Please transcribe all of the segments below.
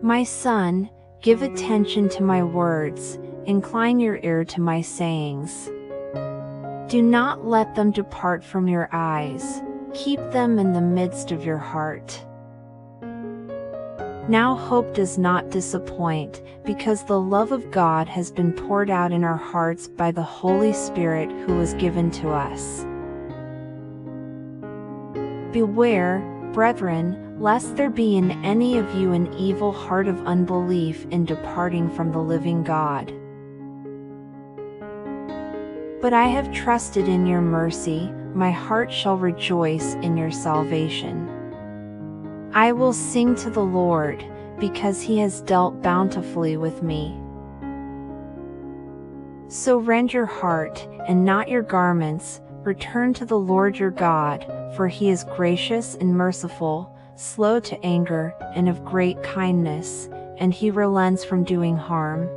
My son, give attention to my words, incline your ear to my sayings. Do not let them depart from your eyes, keep them in the midst of your heart. Now hope does not disappoint, because the love of God has been poured out in our hearts by the Holy Spirit who was given to us. Beware, brethren, lest there be in any of you an evil heart of unbelief in departing from the living God. But I have trusted in your mercy, my heart shall rejoice in your salvation. I will sing to the Lord, because he has dealt bountifully with me. So rend your heart, and not your garments, return to the Lord your God, for he is gracious and merciful, slow to anger, and of great kindness, and he relents from doing harm.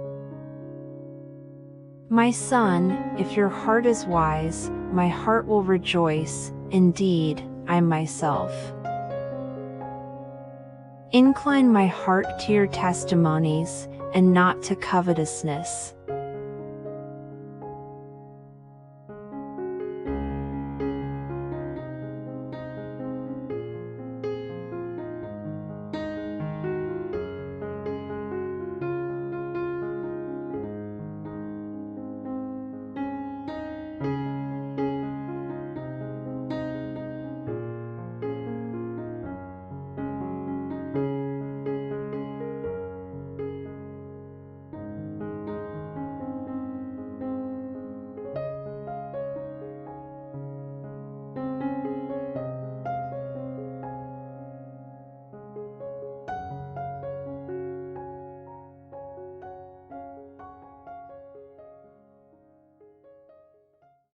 My son, if your heart is wise, my heart will rejoice, indeed, I myself. Incline my heart to your testimonies, and not to covetousness.